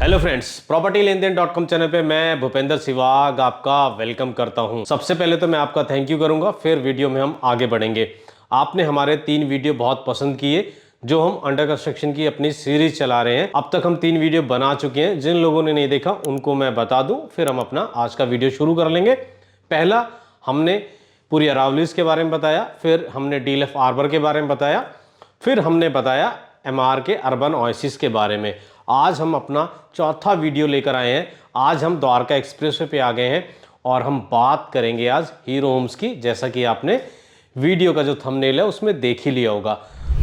Hello friends, property लेन then .com channel पे मैं भूपेंद्र सिवाग आपका वेलकम करता हूं। सबसे पहले तो मैं आपका थैंक यू करूंगा, फिर वीडियो में हम आगे बढ़ेंगे। आपने हमारे 3 वीडियो बहुत पसंद किए जो हम अंडर कंस्ट्रक्शन की अपनी सीरीज चला रहे हैं। अब तक हम 3 वीडियो बना चुके हैं। जिन लोगों ने नहीं देखा उनको मैं बता दूं, फिर हम अपना आज का वीडियो शुरू कर लेंगे। पहला हमने पूरी अरावलीज के बारे में बताया, फिर हमने डीएलएफ आर्बर के बारे में बताया, फिर हमने बताया एमआर के अर्बन ओएसिस के बारे में। आज हम अपना चौथा वीडियो लेकर आए हैं। आज हम द्वारका एक्सप्रेसवे पे आ गए हैं और हम बात करेंगे आज हीरो होम्स की। जैसा कि आपने वीडियो का जो थंबनेल है उसमें देख ही लिया होगा।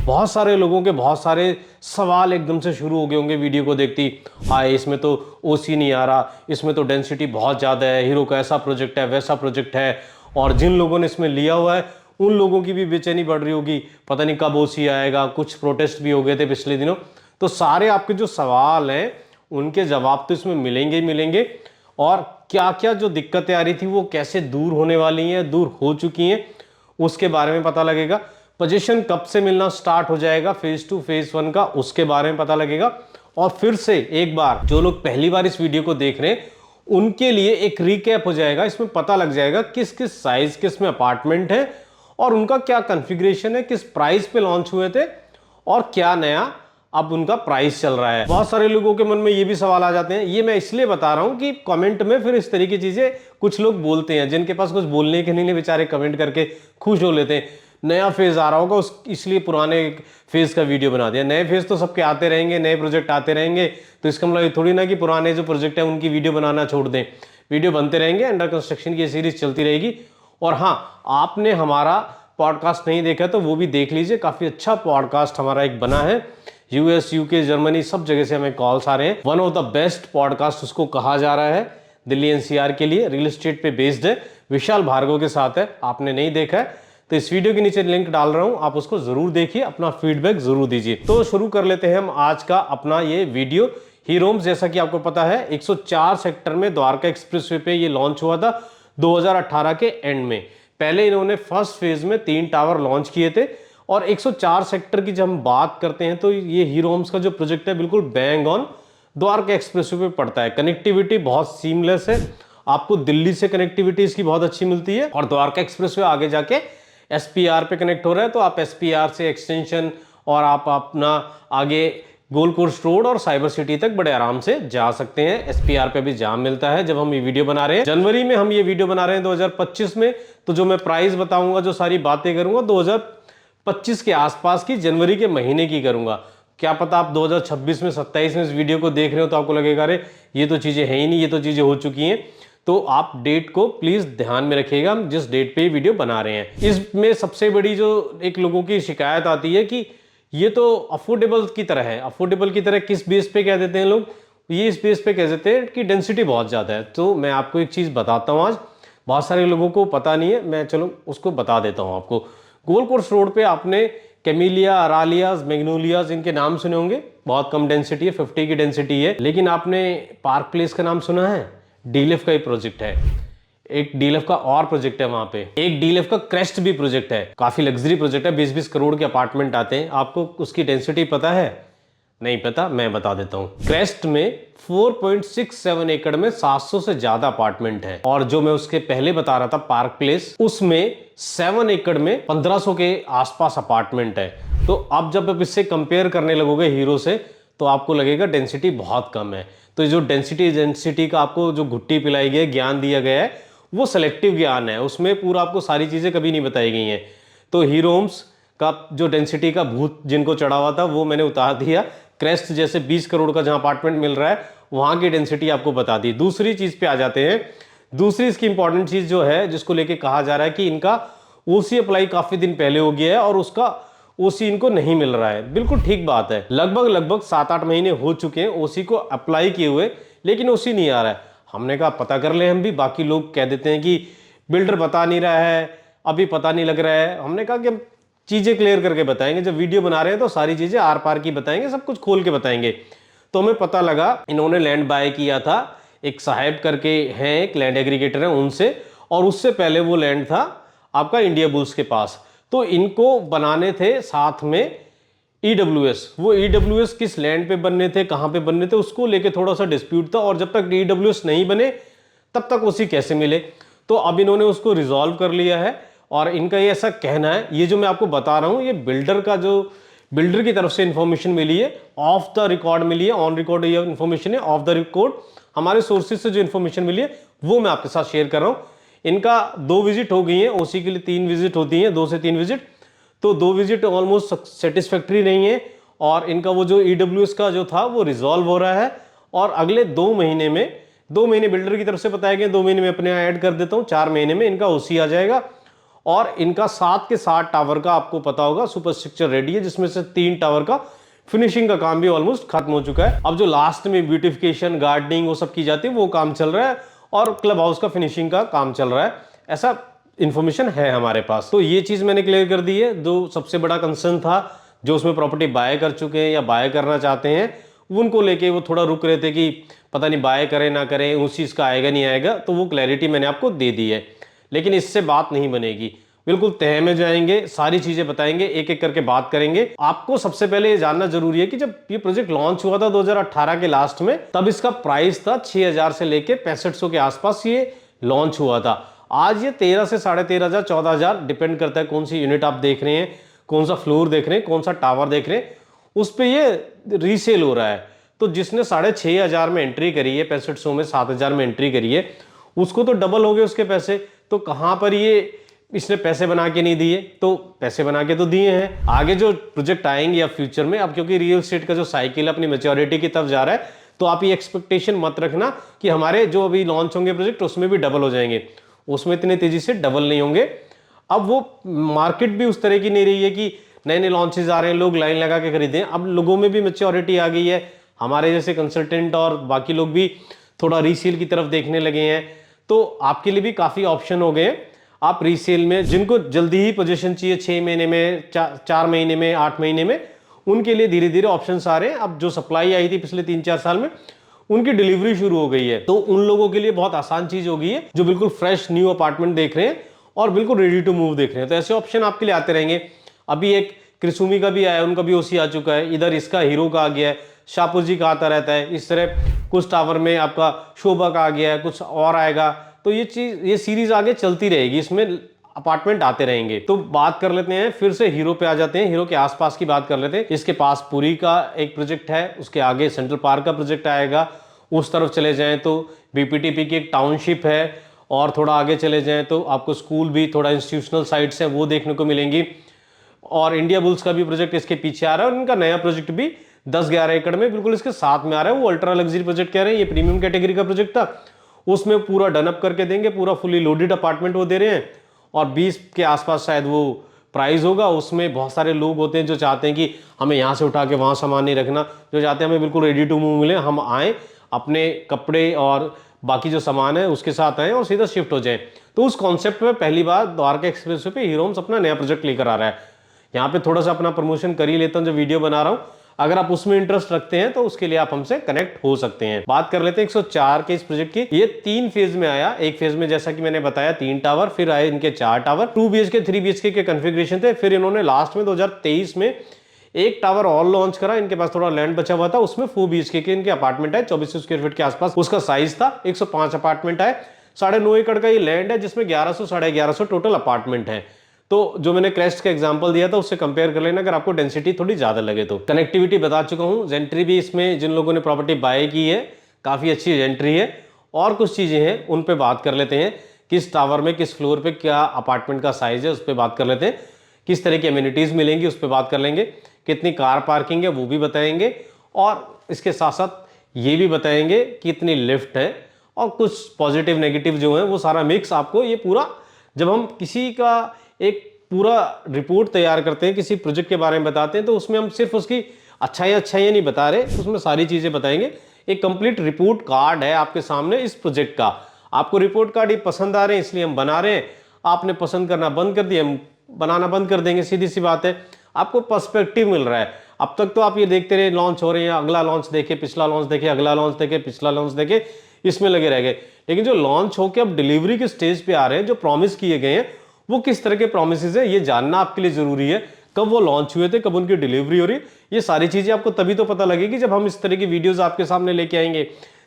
बहुत सारे लोगों के बहुत सारे सवाल एकदम से शुरू हो गए होंगे वीडियो को देखती, हाय इसमें तो ओसी नहीं आ रहा, इसमें तो डेंसिटी बहुत ज़्यादा है, हीरो का ऐसा प्रोजेक्ट है वैसा प्रोजेक्ट है। और जिन लोगों ने इसमें लिया हुआ है उन लोगों की भी बेचैनी बढ़ रही होगी, पता नहीं कब ओसी आएगा। कुछ प्रोटेस्ट भी हो गए थे पिछले दिनों। तो सारे आपके जो सवाल हैं उनके जवाब तो इसमें मिलेंगे ही मिलेंगे, और क्या क्या जो दिक्कतें आ रही थी वो कैसे दूर होने वाली हैं, दूर हो चुकी हैं, उसके बारे में पता लगेगा। पोजीशन कब से मिलना स्टार्ट हो जाएगा फेज 2 फेज 1 का, उसके बारे में पता लगेगा। और फिर से एक बार जो लोग पहली बार इस वीडियो को देख रहे हैं उनके लिए एक रिकैप हो जाएगा। इसमें पता लग जाएगा किस किस साइज के इसमें अपार्टमेंट है और उनका क्या कॉन्फ़िगरेशन है, किस प्राइस पे लॉन्च हुए थे और क्या नया अब उनका प्राइस चल रहा है। बहुत सारे लोगों के मन में ये भी सवाल आ जाते हैं। ये मैं इसलिए बता रहा हूं कि कमेंट में फिर इस तरीके की चीजें कुछ लोग बोलते हैं, जिनके पास कुछ बोलने के नहीं, बेचारे कमेंट करके खुश हो लेते हैं। नया फेज आ रहा होगा इसलिए पुराने फेज का वीडियो बना दिया। नए फेज तो सबके आते रहेंगे, नए प्रोजेक्ट आते रहेंगे, तो इसका मतलब थोड़ी ना कि पुराने जो प्रोजेक्ट है उनकी वीडियो बनाना छोड़ दें। वीडियो बनते रहेंगे, अंडर कंस्ट्रक्शन की सीरीज चलती रहेगी। और हाँ, आपने हमारा पॉडकास्ट नहीं देखा तो वो भी देख लीजिए। काफी अच्छा पॉडकास्ट हमारा एक बना है। यूएस, यूके, जर्मनी सब जगह से हमें कॉल्स आ रहे हैं। One of the best podcast उसको कहा जा रहा है। दिल्ली एनसीआर के लिए रियल एस्टेट पे बेस्ड है, विशाल भार्गव के साथ है। आपने नहीं देखा है तो इस वीडियो के नीचे लिंक डाल रहा हूं, आप उसको जरूर देखिए, अपना फीडबैक जरूर दीजिए। तो शुरू कर लेते हैं हम आज का अपना ये वीडियो। हीरो होम्स, जैसा कि आपको पता है, 104 सेक्टर में द्वारका एक्सप्रेसवे पे ये लॉन्च हुआ था 2018 के एंड में। पहले इन्होंने फर्स्ट फेज में 3 टावर लॉन्च किए थे। और 104 सेक्टर की जब हम बात करते हैं तो ये हीरो होम्स का जो प्रोजेक्ट है बिल्कुल बैंग ऑन द्वारका एक्सप्रेसवे पे पड़ता है। कनेक्टिविटी बहुत सीमलेस है, आपको दिल्ली से कनेक्टिविटी इसकी बहुत अच्छी मिलती है। और द्वारका एक्सप्रेसवे आगे जाके एसपीआर पे कनेक्ट हो रहा है, तो आप एसपीआर से एक्सटेंशन और आप अपना आगे गोल्ड कोस्ट रोड और साइबर सिटी तक बड़े आराम से जा सकते हैं। एसपीआर पे भी जाम मिलता है। जब हम ये वीडियो बना रहे हैं जनवरी में, हम ये वीडियो बना रहे हैं 2025 में, तो जो मैं प्राइस बताऊंगा, जो सारी बातें करूंगा 2025 के आसपास की, जनवरी के महीने की करूंगा। क्या पता आप 2026 में 27 में इस वीडियो को देख रहे हो तो आपको लगेगा अरे ये तो चीजें है ही नहीं, ये तो चीजें हो चुकी हैं। तो आप डेट को प्लीज ध्यान में रखिएगा, हम जिस डेट पे ये वीडियो बना रहे हैं। इसमें सबसे बड़ी जो एक लोगों की शिकायत आती है कि ये तो अफोर्डेबल की तरह है। अफोर्डेबल की तरह किस बेस पे कह देते हैं लोग? ये इस बेस पे कह देते हैं कि डेंसिटी बहुत ज्यादा है। तो मैं आपको एक चीज बताता हूं, आज बहुत सारे लोगों को पता नहीं है, मैं चलो उसको बता देता हूं आपको। गोल्ड कोर्स रोड पे आपने कैमिलिया, अरालियाज, मैग्नोलियाज, इनके नाम सुने होंगे। बहुत कम डेंसिटी है, 50 की डेंसिटी है। लेकिन आपने पार्क प्लेस का नाम सुना है? डीएलएफ का ही प्रोजेक्ट है। एक डीएलएफ का और प्रोजेक्ट है वहां पे। एक डीएलएफ का क्रेस्ट भी प्रोजेक्ट है, काफी लग्जरी प्रोजेक्ट है। 20-20 करोड़ के अपार्टमेंट आते हैं। आपको उसकी डेंसिटी पता है? नहीं पता? मैं बता देता हूं। क्रेस्ट में 4.67 एकड़ में 700 से ज्यादा अपार्टमेंट है। और जो मैं उसके पहले बता रहा था पार्क प्लेस, उसमें 7 एकड़ में 1500 के आसपास अपार्टमेंट है। तो अब जब आप इससे कंपेयर करने लगोगे हीरो से, तो आपको लगेगा डेंसिटी बहुत कम है। तो जो डेंसिटी का आपको जो घुट्टी पिलाई गई है, ज्ञान दिया गया है, वो सेलेक्टिव ज्ञान है। उसमें पूरा आपको सारी चीजें कभी नहीं बताई गई हैं। तो हीरो होम्स का जो डेंसिटी का भूत जिनको चढ़ा हुआ था वो मैंने उतार दिया। क्रेस्ट जैसे 20 करोड़ का जहां अपार्टमेंट मिल रहा है वहां की डेंसिटी आपको बता दी। दूसरी चीज पे आ जाते हैं। दूसरी इसकी इंपॉर्टेंट चीज जो है, जिसको लेके कहा जा रहा है कि इनका ओसी अप्लाई काफी दिन पहले हो गया है और उसका ओसी इनको नहीं मिल रहा है। बिल्कुल ठीक बात है। लगभग 7-8 महीने हो चुके हैं ओसी को अप्लाई किए हुए, लेकिन ओसी नहीं आ रहा है। हमने कहा पता कर ले हम भी। बाकी लोग कह देते हैं कि बिल्डर बता नहीं रहा है, अभी पता नहीं लग रहा है। हमने कहा कि हम चीजें क्लियर करके बताएंगे। जब वीडियो बना रहे हैं तो सारी चीजें आर पार की बताएंगे, सब कुछ खोल के बताएंगे। तो हमें पता लगा इन्होंने लैंड बाय किया था, एक साहेब करके हैं, एक लैंड एग्रीगेटर है उनसे, और उससे पहले वो लैंड था आपका इंडिया बुल्स के पास। तो इनको बनाने थे साथ में EWS, वो EWS किस लैंड पे बनने थे, कहाँ पे बनने थे, उसको लेके थोड़ा सा डिस्प्यूट था, और जब तक EWS नहीं बने तब तक उसी कैसे मिले। तो अब इन्होंने उसको रिजॉल्व कर लिया है, और इनका ये ऐसा कहना है, ये जो मैं आपको बता रहा हूँ ये बिल्डर की तरफ से इंफॉर्मेशन मिली है, ऑफ द रिकॉर्ड मिली है, ऑन रिकॉर्ड ये इंफॉर्मेशन है, ऑफ द रिकॉर्ड हमारे सोर्सेज से जो इंफॉर्मेशन मिली है वो मैं आपके साथ शेयर कर रहा हूँ। इनका 2 विजिट हो गई है, ओसी के लिए 3 विजिट होती हैं, 2 से 3 विजिट, तो 2 विजिट ऑलमोस्ट सेटिस्फैक्ट्री नहीं है, और इनका वो जो EWS का जो था वो रिजॉल्व हो रहा है, और अगले 2 महीने में, 2 महीने बिल्डर की तरफ से बताए गए, 2 महीने में अपने ऐड कर देता हूँ, 4 महीने में इनका ओसी आ जाएगा, और इनका 7 के 7 टावर का आपको पता होगा सुपर स्ट्रक्चर रेडी है, जिसमें से 3 टावर का फिनिशिंग का काम भी ऑलमोस्ट खत्म हो चुका है। अब जो लास्ट में ब्यूटिफिकेशन, गार्डनिंग वो सब की जाती है वो काम चल रहा है, और क्लब हाउस का फिनिशिंग का काम चल रहा है, ऐसा इंफॉर्मेशन है हमारे पास। तो ये चीज मैंने क्लियर कर दी है। जो सबसे बड़ा कंसर्न था, जो उसमें प्रॉपर्टी बाय कर चुके हैं या बाय करना चाहते हैं, उनको लेके वो थोड़ा रुक रहे थे कि पता नहीं बाय करें ना करें, उस चीज का आएगा नहीं आएगा, तो वो क्लैरिटी मैंने आपको दे दी है। लेकिन इससे बात नहीं बनेगी, बिल्कुल तह में जाएंगे, सारी चीजें बताएंगे, एक एक करके बात करेंगे। आपको सबसे पहले ये जानना जरूरी है कि जब ये प्रोजेक्ट लॉन्च हुआ था 2018 के लास्ट में, तब इसका प्राइस था 6000 से लेके 6500 के आसपास ये लॉन्च हुआ था। आज ये 13 से 13,500, 14,000 डिपेंड करता है कौन सी यूनिट आप देख रहे हैं, कौन सा फ्लोर देख रहे हैं, कौन सा टावर देख रहे हैं, उस पर ये रीसेल हो रहा है। तो जिसने 6,500 में एंट्री करी है, 6500 में 7,000 में एंट्री करी है, उसको तो डबल हो गए उसके पैसे। तो कहां पर ये इसने पैसे बना के नहीं दिए? तो पैसे बना के तो दिए हैं। आगे जो प्रोजेक्ट आएंगे या फ्यूचर में, अब क्योंकि रियल एस्टेट का जो साइकिल अपनी मैच्योरिटी की तरफ जा रहा है, तो आप ये एक्सपेक्टेशन मत रखना कि हमारे जो अभी लॉन्च होंगे प्रोजेक्ट उसमें भी डबल हो जाएंगे, उसमें इतने तेजी से डबल नहीं होंगे। अब वो मार्केट भी उस तरह की नहीं रही है कि नए नए लॉन्चेस आ रहे हैं, लोग लाइन लगा के खरीदें। अब लोगों में भी मैच्योरिटी आ गई है, हमारे जैसे कंसल्टेंट और बाकी लोग भी थोड़ा रीसेल की तरफ देखने लगे हैं, तो आपके लिए भी काफ़ी ऑप्शन हो गए हैं। आप रीसेल में, जिनको जल्दी ही पोजीशन चाहिए 6 महीने में, 4 महीने में, 8 महीने में, उनके लिए धीरे धीरे ऑप्शंस आ रहे हैं। अब जो सप्लाई आई थी पिछले 3-4 साल में, उनकी डिलीवरी शुरू हो गई है, तो उन लोगों के लिए बहुत आसान चीज हो गई है जो बिल्कुल फ्रेश न्यू अपार्टमेंट देख रहे हैं और बिल्कुल रेडी टू मूव देख रहे हैं। तो ऐसे ऑप्शन आपके लिए आते रहेंगे। अभी एक क्रिसुमी का भी आया, उनका भी ओसी आ चुका है, इधर इसका हीरो का आ गया है, शाहपुर जी का आता रहता है, इस तरह कुछ टावर में आपका शोभा का आ गया है, कुछ और आएगा। तो ये सीरीज आगे चलती रहेगी, इसमें अपार्टमेंट आते रहेंगे। तो बात कर लेते हैं, फिर से हीरो पे आ जाते हैं, हीरो के आसपास की बात कर लेते हैं। इसके पास पुरी का एक प्रोजेक्ट है, उसके आगे सेंट्रल पार्क का प्रोजेक्ट आएगा, उस तरफ चले जाएं तो बीपीटीपी की एक टाउनशिप है, और थोड़ा आगे चले जाएं तो आपको स्कूल भी, थोड़ा इंस्टीट्यूशनल साइट्स हैं वो देखने को मिलेंगी। और इंडिया बुल्स का भी प्रोजेक्ट इसके पीछे आ रहा है, और उनका नया प्रोजेक्ट भी 10-11 एकड़ में बिल्कुल इसके साथ में आ रहा है। वो अल्ट्रा लग्जरी प्रोजेक्ट कह रहे हैं, ये प्रीमियम कैटेगरी का प्रोजेक्ट था, उसमें पूरा डनअप करके देंगे, पूरा फुली लोडेड अपार्टमेंट वो दे रहे हैं, और 20 के आसपास शायद वो प्राइस होगा। उसमें बहुत सारे लोग होते हैं जो चाहते हैं कि हमें यहाँ से उठा के वहाँ सामान नहीं रखना, जो चाहते हैं हमें बिल्कुल रेडी टू मूव मिले, हम आएँ अपने कपड़े और बाकी जो सामान है उसके साथ आए और सीधा शिफ्ट हो जाए। तो उस कॉन्सेप्ट में पहली बार द्वारका एक्सप्रेसवे पे हीरो होम्स अपना नया प्रोजेक्ट लेकर आ रहा है। यहाँ पे थोड़ा सा अपना प्रमोशन कर ही लेता हूँ जो वीडियो बना रहा हूँ, अगर आप उसमें इंटरेस्ट रखते हैं तो उसके लिए आप हमसे कनेक्ट हो सकते हैं। बात कर लेते हैं 104 के इस प्रोजेक्ट की। ये 3 फेज में आया। एक फेज में जैसा कि मैंने बताया 3 टावर, फिर आए इनके 4 टावर, 2 BHK 3 BHK के कॉन्फ़िगरेशन थे। फिर इन्होंने लास्ट में 2023 में एक टावर और लॉन्च करा, इनके पास थोड़ा लैंड बचा हुआ था, उसमें 4 BHK के इनके अपार्टमेंट है, 2400 स्क्वायर फीट के आसपास उसका साइज था। 105 अपार्टमेंट है, 9.5 एकड़ का ये लैंड है, जिसमें 1100 1150 टोटल अपार्टमेंट है। तो जो मैंने क्रेस्ट का एग्जांपल दिया था उससे कंपेयर कर लेना अगर आपको डेंसिटी थोड़ी ज्यादा लगे तो। कनेक्टिविटी बता चुका हूं, जेंट्री भी इसमें जिन लोगों ने प्रॉपर्टी बाय की है काफी अच्छी जेंट्री है। और कुछ चीजें हैं उन पे बात कर लेते हैं, किस टावर में किस फ्लोर पे क्या अपार्टमेंट का साइज है उस पर बात कर लेते हैं, किस तरह की अम्यूनिटीज मिलेंगी उस पर बात कर लेंगे, कितनी कार पार्किंग है वो भी बताएंगे, और इसके साथ साथ ये भी बताएंगे कितनी लिफ्ट है, और कुछ पॉजिटिव नेगेटिव जो है वो सारा मिक्स आपको ये पूरा, जब हम किसी का एक पूरा रिपोर्ट तैयार करते हैं, किसी प्रोजेक्ट के बारे में बताते हैं, तो उसमें हम सिर्फ उसकी अच्छाइयाँ नहीं बता रहे, उसमें सारी चीज़ें बताएंगे। एक कंप्लीट रिपोर्ट कार्ड है आपके सामने इस प्रोजेक्ट का। आपको रिपोर्ट कार्ड ये पसंद आ रहे हैं इसलिए हम बना रहे हैं, आपने पसंद करना बंद कर दिया, हम बनाना बंद कर देंगे, सीधी सी बात है। आपको पर्सपेक्टिव मिल रहा है। अब तक तो आप ये देखते रहे लॉन्च हो रहे हैं, अगला लॉन्च देखे, पिछला लॉन्च देखे, अगला लॉन्च देखे, पिछला लॉन्च देखे, इसमें लगे रह गए। लेकिन जो लॉन्च होकर अब डिलीवरी के स्टेज पे आ रहे हैं, जो प्रॉमिस किए गए हैं वो किस तरह के प्रॉमिसेस है ये जानना आपके लिए जरूरी है। कब वो लॉन्च हुए थे, कब उनकी डिलीवरी हो रही है, ये सारी चीजें आपको तभी तो पता लगेगी जब हम इस तरह की वीडियोस आपके सामने लेके आएंगे,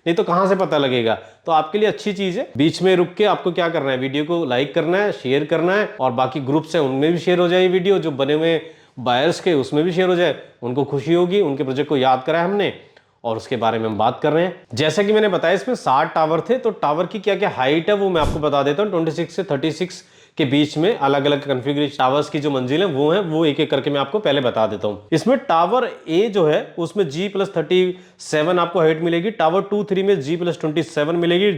नहीं तो कहां से पता लगेगा। तो आपके लिए अच्छी चीज है, बीच में रुक के आपको क्या करना है, वीडियो को लाइक करना है, शेयर करना है, और बाकी ग्रुप्स है उनमें भी शेयर हो जाए वीडियो, जो बने हुए बायर्स के उसमें भी शेयर हो जाए, उनको खुशी होगी, उनके प्रोजेक्ट को याद करा है हमने और उसके बारे में हम बात कर रहे हैं। जैसा कि मैंने बताया इसमें 60 टावर थे, तो टावर की क्या क्या हाइट है वो मैं आपको बता देता हूँ। 26 से 36 के बीच में अलग अलग कॉन्फ़िगरेशन टावर्स की जो मंजिल है वो एक एक करके मैं आपको पहले बता देता हूँ। इसमें टावर ए जो है उसमें G+37 आपको हाइट मिलेगी, टावर 2-3 में G+27 मिलेगी,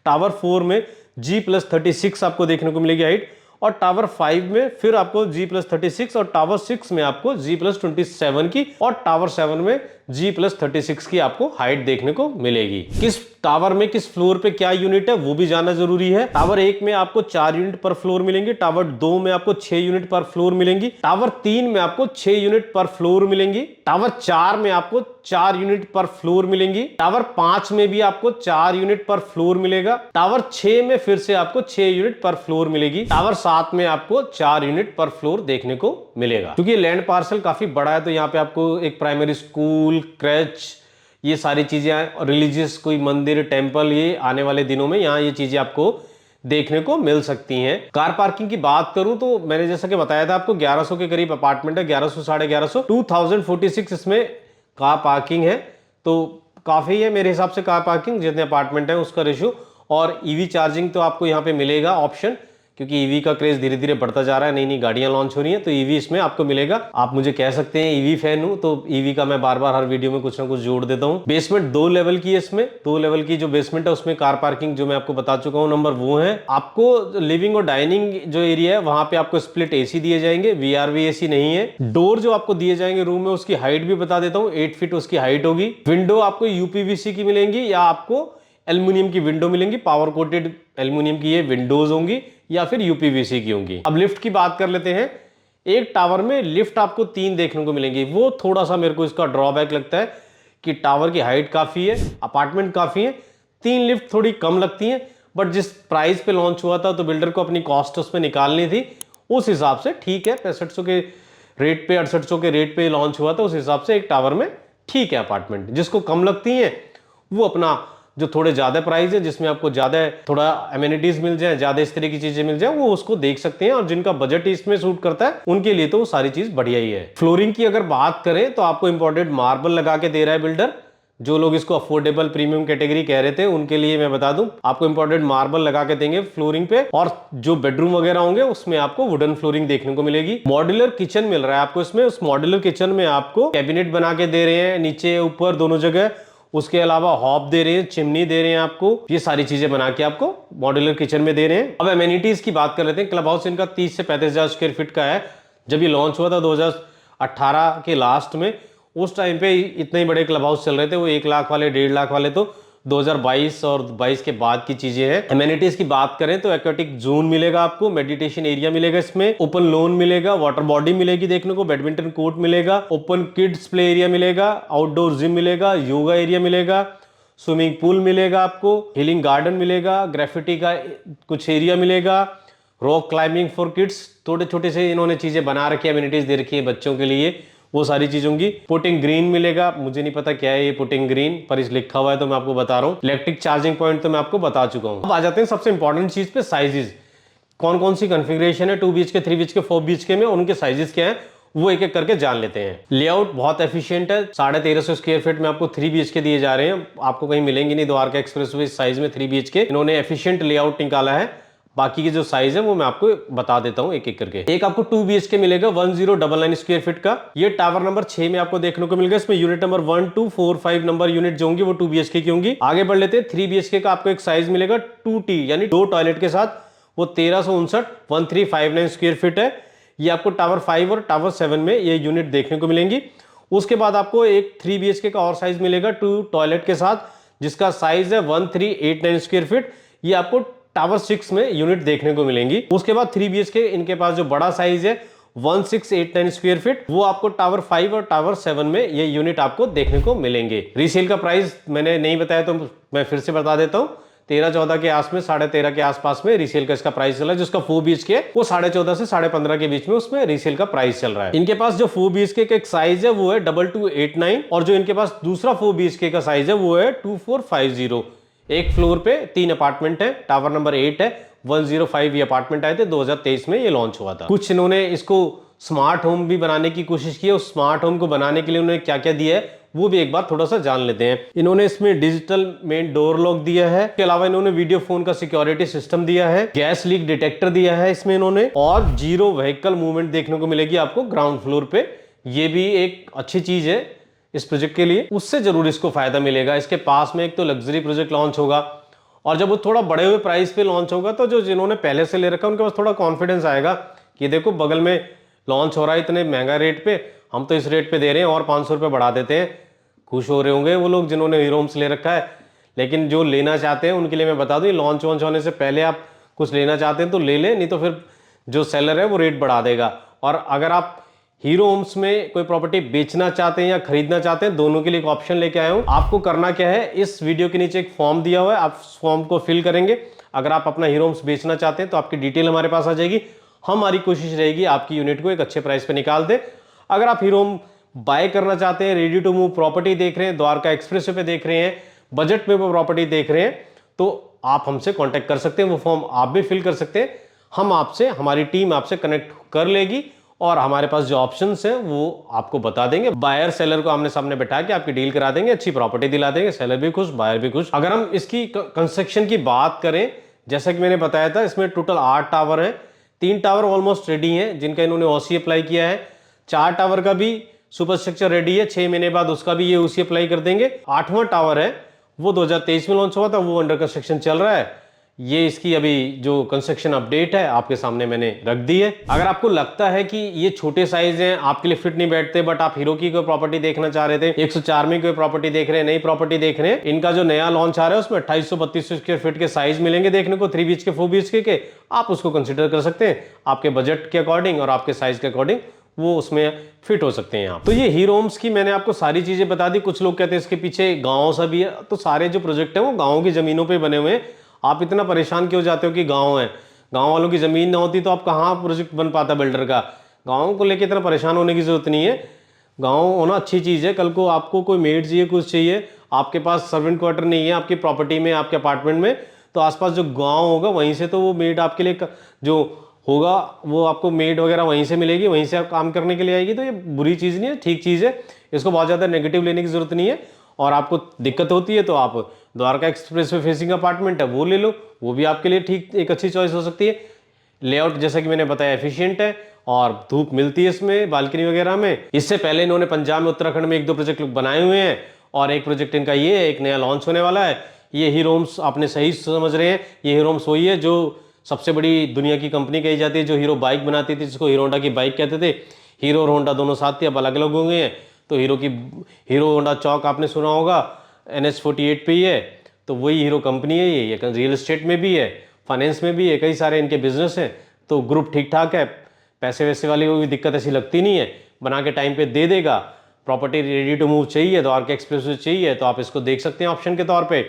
टावर 4 में G+36 आपको देखने को मिलेगी हाइट, और टावर 5 में फिर आपको G+36, और टावर 6 में आपको G+27 की, और टावर 7 में G+36 की आपको हाइट देखने को मिलेगी। किस टावर में किस फ्लोर पे क्या यूनिट है वो भी जानना जरूरी है। टावर 1 में आपको 4 यूनिट पर फ्लोर मिलेंगे, टावर 2 में आपको 6 यूनिट पर फ्लोर मिलेंगी, टावर 3 में आपको 6 यूनिट पर फ्लोर मिलेंगी, टावर 4 में आपको 4 यूनिट पर फ्लोर मिलेंगी, टावर 5 में भी आपको 4 यूनिट पर फ्लोर मिलेगा, टावर 6 में फिर से आपको 6 यूनिट पर फ्लोर मिलेगी, टावर 7 में आपको 4 यूनिट पर फ्लोर देखने को मिलेगा। क्योंकि लैंड पार्सल काफी बड़ा है तो यहाँ पे आपको एक प्राइमरी स्कूल, क्रैच, ये सारी चीजें, रिलीजियस कोई मंदिर, टेंपल, ये आने वाले दिनों में यहाँ ये चीजें आपको देखने को मिल सकती हैं। कार पार्किंग की बात करूं तो मैंने जैसा कि बताया था आपको 1100 के करीब अपार्टमेंट है, 1100 1150, 2046 इसमें कार पार्किंग है, तो काफी है मेरे हिसाब से कार पार्किंग जितने अपार्टमेंट है उसका रेशियो। और ईवी चार्जिंग तो आपको यहाँ पे मिलेगा ऑप्शन, क्योंकि ईवी का क्रेज धीरे धीरे बढ़ता जा रहा है, नई नई गाड़ियां लॉन्च हो रही हैं, तो ईवी इसमें आपको मिलेगा। आप मुझे कह सकते हैं ईवी फैन हूं, तो ईवी का मैं बार बार हर वीडियो में कुछ ना कुछ जोड़ देता हूं। बेसमेंट 2 लेवल की है, इसमें 2 लेवल की जो बेसमेंट है उसमें कार पार्किंग जो मैं आपको बता चुका हूं नंबर वो है। आपको लिविंग और डाइनिंग जो एरिया है वहां पे आपको स्प्लिट एसी दिए जाएंगे, वीआरवी एसी नहीं है। डोर जो आपको दिए जाएंगे रूम में उसकी हाइट भी बता देता हूँ, 8 फीट उसकी हाइट होगी। विंडो आपको यूपीवीसी की मिलेंगी या आपको एल्यूमिनियम की विंडो मिलेंगी, पावर कोटेड एल्यूमिनियम की ये विंडोज होंगी या फिर यूपीवीसी की होंगी। अब लिफ्ट की बात कर लेते हैं। एक टावर में लिफ्ट आपको 3 देखने को मिलेंगी, वो थोड़ा सा मेरे को इसका ड्रॉबैक लगता है कि टावर की हाइट काफी है, अपार्टमेंट काफी है, 3 लिफ्ट थोड़ी कम लगती हैं, बट जिस प्राइस पे लॉन्च हुआ था तो बिल्डर को अपनी कॉस्ट उसमें निकालनी थी, उस हिसाब से ठीक है। 6500 के रेट पे, 6800 के रेट पे लॉन्च हुआ था, उस हिसाब से एक टावर में ठीक है अपार्टमेंट। जिसको कम लगती है वो अपना जो थोड़े ज्यादा प्राइस है जिसमें आपको ज्यादा थोड़ा एमिनिटीज मिल जाए, ज्यादा इस तरह की चीजें मिल जाए, वो उसको देख सकते हैं। और जिनका बजट इसमें सूट करता है उनके लिए तो वो सारी चीज बढ़िया ही है। फ्लोरिंग की अगर बात करें तो आपको इंपोर्टेड मार्बल लगा के दे रहा है बिल्डर। जो लोग इसको अफोर्डेबल प्रीमियम कैटेगरी कह रहे थे उनके लिए मैं बता दूं, आपको इंपोर्टेड मार्बल लगा के देंगे फ्लोरिंग पे, और जो बेडरूम वगैरह होंगे उसमें आपको वुडन फ्लोरिंग देखने को मिलेगी। मॉड्यूलर किचन मिल रहा है आपको इसमें, उस मॉड्यूलर किचन में आपको कैबिनेट बना के दे रहे हैं नीचे ऊपर दोनों जगह, उसके अलावा हॉब दे रहे हैं, चिमनी दे रहे हैं आपको, ये सारी चीजें बना के आपको मॉड्यूलर किचन में दे रहे हैं। अब एमेनिटीज की बात कर लेते हैं। क्लब हाउस इनका 30 से 35,000 स्क्वायर फीट का है। जब ये लॉन्च हुआ था 2018 के लास्ट में, उस टाइम पे इतने ही बड़े क्लब हाउस चल रहे थे, वो 1 लाख वाले, 1.5 लाख वाले तो 2022 और 22 के बाद की चीजें हैं। एमेनिटीज की बात करें तो एक्वेटिक जोन मिलेगा आपको, मेडिटेशन एरिया मिलेगा इसमें, ओपन लॉन मिलेगा, वाटर बॉडी मिलेगी देखने को, बैडमिंटन कोर्ट मिलेगा, ओपन किड्स प्ले एरिया मिलेगा, आउटडोर जिम मिलेगा, योगा एरिया मिलेगा, स्विमिंग पूल मिलेगा आपको, हीलिंग गार्डन मिलेगा, ग्रेफिटी का कुछ एरिया मिलेगा, रॉक क्लाइंबिंग फॉर किड्स, छोटे छोटे से इन्होंने चीजें बना रखी है, एमिनिटीज दे रखी है बच्चों के लिए, वो सारी चीज होंगी। पुटिंग ग्रीन मिलेगा, मुझे नहीं पता क्या है ये पुटिंग ग्रीन, पर इस लिखा हुआ है तो मैं आपको बता रहा हूँ। इलेक्ट्रिक चार्जिंग पॉइंट तो मैं आपको बता चुका हूँ। अब आ जाते हैं सबसे इंपॉर्टेंट चीज पे, साइजेस। कौन कौन सी कॉन्फ़िगरेशन है 2 BHK, 3 BHK, 4 BHK में, उनके साइजेस क्या है वो एक एक करके जान लेते हैं। लेआउट बहुत एफिशिएंट है, 1350 स्क्वायर फीट में आपको 3 BHK दिए जा रहे हैं, आपको कहीं मिलेंगे नहीं द्वारका एक्सप्रेसवे साइज में 3 BHK। इन्होंने एफिशिएंट लेआउट निकाला है। बाकी के जो साइज है वो मैं आपको बता देता हूं एक एक करके। एक आपको 2 BHK मिलेगा 1099 स्क्वायर फीट का, ये टावर नंबर 6 में आपको देखने को मिलेगा। इसमें यूनिट नंबर 1, 2, 4, 5 नंबर यूनिट जो होंगी वो 2 BHK की होंगी। आगे बढ़ लेते हैं। 3 BHK का आपको एक साइज मिलेगा 2T यानी 2 टॉयलेट के साथ, वो 1359 स्क्वायर फीट है। ये आपको टावर 5 और टावर 7 में ये यूनिट देखने को मिलेंगी। उसके बाद आपको एक 3 BHK का और साइज मिलेगा 2 टॉयलेट के साथ, जिसका साइज है 1389 स्क्वायर फीट। ये आपको टावर 6 में यूनिट देखने को मिलेंगी। उसके बाद 3 BHK इनके पास जो बड़ा साइज है 1689 स्क्वायर फीट, वो आपको टावर 5 और टावर 7 में ये यूनिट आपको देखने को मिलेंगे। रीसेल का प्राइस मैंने नहीं बताया तो मैं फिर से बता देता हूं। 13-14 के आस में 13.5 के आसपास में रीसेल का इसका प्राइस चल रहा है। जिसका 4 BHK वो 14.5 से 15.5 के बीच में उसमें रीसेल का प्राइस चल रहा है। इनके पास जो 4 BHK का एक साइज है वो है 2289 और जो इनके पास दूसरा 4 BHK का साइज है वो है 2450। एक फ्लोर पे 3 अपार्टमेंट है, टावर नंबर 8 है, 105 ये अपार्टमेंट आए थे, 2023 में ये लॉन्च हुआ था। कुछ इन्होंने इसको स्मार्ट होम भी बनाने की कोशिश की है। उस स्मार्ट होम को बनाने के लिए उन्होंने क्या क्या दिया है वो भी एक बार थोड़ा सा जान लेते हैं। इन्होंने इसमें डिजिटल मेन डोर लॉक दिया है, इसके अलावा इन्होंने वीडियो फोन का सिक्योरिटी सिस्टम दिया है, गैस लीक डिटेक्टर दिया है इसमें इन्होंने, और जीरो व्हीकल मूवमेंट देखने को मिलेगी आपको ग्राउंड फ्लोर पे। ये भी एक अच्छी चीज है इस प्रोजेक्ट के लिए, उससे जरूर इसको फायदा मिलेगा। इसके पास में एक तो लग्जरी प्रोजेक्ट लॉन्च होगा और जब वो थोड़ा बड़े हुए प्राइस पे लॉन्च होगा तो जो जिन्होंने पहले से ले रखा है उनके पास थोड़ा कॉन्फिडेंस आएगा कि देखो बगल में लॉन्च हो रहा है इतने महंगा रेट पे, हम तो इस रेट पे दे रहे हैं और 500 रुपये बढ़ा देते हैं। खुश हो रहे होंगे वो लोग जिन्होंने हीरो होम्स ले रखा है। लेकिन जो लेना चाहते हैं उनके लिए मैं बता दूं, लॉन्च वॉन्च होने से पहले आप कुछ लेना चाहते हैं तो ले लें, नहीं तो फिर जो सेलर है वो रेट बढ़ा देगा। और अगर आप हीरो होम्स में कोई प्रॉपर्टी बेचना चाहते हैं या खरीदना चाहते हैं, दोनों के लिए एक ऑप्शन लेके आया हूं। आपको करना क्या है, इस वीडियो के नीचे एक फॉर्म दिया हुआ है, आप फॉर्म को फिल करेंगे। अगर आप अपना हीरो होम्स बेचना चाहते हैं तो आपकी डिटेल हमारे पास आ जाएगी। हमारी कोशिश रहेगी आपकी यूनिट को एक अच्छे प्राइस पे निकाल दे। अगर आप हीरो होम बाय करना चाहते हैं, रेडी टू मूव प्रॉपर्टी देख रहे हैं, द्वारका एक्सप्रेसवे पे देख रहे हैं, बजट में वो प्रॉपर्टी देख रहे हैं, तो आप हमसे कांटेक्ट कर सकते हैं। वो फॉर्म आप भी फिल कर सकते हैं। हम आपसे, हमारी टीम आपसे कनेक्ट कर लेगी और हमारे पास जो ऑप्शंस हैं वो आपको बता देंगे। बायर सेलर को आमने सामने बैठा के आपकी डील करा देंगे, अच्छी प्रॉपर्टी दिला देंगे, सेलर भी खुश, बायर भी खुश। अगर हम इसकी कंस्ट्रक्शन की बात करें, जैसा कि मैंने बताया था, इसमें टोटल 8 टावर हैं। 3 टावर ऑलमोस्ट रेडी हैं जिनका इन्होंने OC अप्लाई किया है। 4 टावर का भी सुपर स्ट्रक्चर रेडी है, 6 महीने बाद उसका भी ये OC अप्लाई कर देंगे। 8वां टावर है वो 2023 में लॉन्च हुआ था, वो अंडर कंस्ट्रक्शन चल रहा है। ये इसकी अभी जो कंस्ट्रक्शन अपडेट है आपके सामने मैंने रख दी है। अगर आपको लगता है कि ये छोटे साइज हैं, आपके लिए फिट नहीं बैठते, बट आप हीरो की कोई प्रॉपर्टी देखना चाह रहे थे, 104 में कोई प्रॉपर्टी देख रहे हैं, नई प्रॉपर्टी देख रहे हैं, इनका जो नया लॉन्च आ रहा है उसमें 2832 स्क्वायर फीट के साइज मिलेंगे देखने को, 3 BHK 4 BHK के, आप उसको कंसिडर कर सकते हैं आपके बजट के अकॉर्डिंग और आपके साइज के अकॉर्डिंग, वो उसमें फिट हो सकते हैं आप। तो ये हीरो होम्स की मैंने आपको सारी चीजें बता दी। कुछ लोग कहते हैं इसके पीछे गाँव सा भी है, तो सारे जो प्रोजेक्ट है वो गाँव की जमीनों पर बने हुए हैं। आप इतना परेशान क्यों जाते हो कि गांव है, गांव वालों की जमीन ना होती तो आप कहाँ प्रोजेक्ट बन पाता बिल्डर का। गांव को लेके इतना परेशान होने की जरूरत नहीं है। गांव होना अच्छी चीज़ है। कल को आपको कोई मेड चाहिए, कुछ चाहिए, आपके पास सर्वेंट क्वार्टर नहीं है आपकी प्रॉपर्टी में, आपके अपार्टमेंट में, तो आसपास जो गाँव होगा वहीं से तो वो मेड आपके लिए जो होगा वो आपको मेड वगैरह वहीं से मिलेगी, वहीं से आप काम करने के लिए आएगी। तो ये बुरी चीज़ नहीं है, ठीक चीज़ है। इसको बहुत ज़्यादा नेगेटिव लेने की जरूरत नहीं है। और आपको दिक्कत होती है तो आप Dwarka express way facing apartment है वो ले लो, वो भी आपके लिए ठीक एक अच्छी चॉइस हो सकती है। लेआउट जैसा कि मैंने बताया एफिशिएंट है और धूप मिलती है इसमें बालकनी वगैरह में। इससे पहले इन्होंने पंजाब में, उत्तराखंड में 1-2 प्रोजेक्ट बनाए हुए हैं और एक प्रोजेक्ट इनका ये है, एक नया लॉन्च होने वाला है। ये हीरो होम्स आपने सही समझ रहे हैं, ये हीरो होम्स वही है जो सबसे बड़ी दुनिया की कंपनी कही जाती है, जो हीरो बाइक बनाती थी, जिसको हीरो होंडा की बाइक कहते थे। हीरो और होंडा दोनों साथ थे, अब अलग अलग हो गए हैं। तो हीरो होंडा चौक आपने सुना होगा, NH48 पे ही है, तो वही हीरो कंपनी है। ये रियल एस्टेट में भी है, फाइनेंस में भी है, कई सारे इनके बिजनेस हैं। तो ग्रुप ठीक ठाक है, पैसे वैसे वाली कोई दिक्कत ऐसी लगती नहीं है, बना के टाइम पे दे देगा। प्रॉपर्टी रेडी टू मूव चाहिए, द्वारका एक्सप्रेसवे चाहिए तो आप इसको देख सकते हैं ऑप्शन के तौर पे।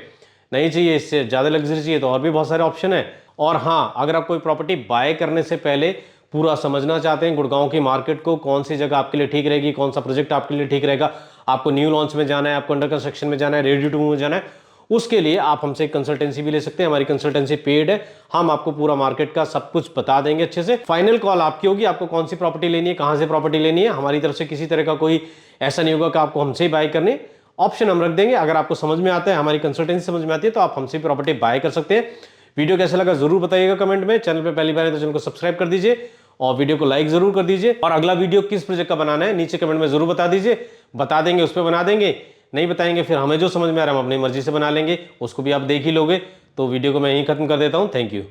नहीं चाहिए, इससे ज़्यादा लग्जरी चाहिए तो और भी बहुत सारे ऑप्शन है। और हाँ, अगर आप कोई प्रॉपर्टी बाय करने से पहले पूरा समझना चाहते हैं गुड़गांव की मार्केट को, कौन सी जगह आपके लिए ठीक रहेगी, कौन सा प्रोजेक्ट आपके लिए ठीक रहेगा, आपको न्यू लॉन्च में जाना है, आपको अंडर कंस्ट्रक्शन में जाना है, रेडी टू मूव में जाना है, उसके लिए आप हमसे कंसल्टेंसी भी ले सकते हैं। हमारी कंसल्टेंसी पेड है, हम आपको पूरा मार्केट का सब कुछ बता देंगे अच्छे से। फाइनल कॉल आपकी होगी, आपको कौन सी प्रॉपर्टी लेनी है, कहां से प्रॉपर्टी लेनी है। हमारी तरफ से किसी तरह का कोई ऐसा नहीं होगा कि आपको हमसे ही बाय करनी, ऑप्शन हम रख देंगे। अगर आपको समझ में आता है, हमारी कंसल्टेंसी समझ में आती है, तो आप हमसे प्रॉपर्टी बाय कर सकते हैं। वीडियो कैसा लगा जरूर बताइएगा कमेंट में। चैनल पे पहली बार है तो चैनल को सब्सक्राइब कर दीजिए और वीडियो को लाइक जरूर कर दीजिए। और अगला वीडियो किस प्रोजेक्ट का बनाना है नीचे कमेंट में जरूर बता दीजिए, बता देंगे, उस पर बना देंगे। नहीं बताएंगे फिर हमें जो समझ में आ रहा है हम अपनी मर्जी से बना लेंगे, उसको भी आप देख ही लोगे। तो वीडियो को मैं यहीं खत्म कर देता हूं। Thank you.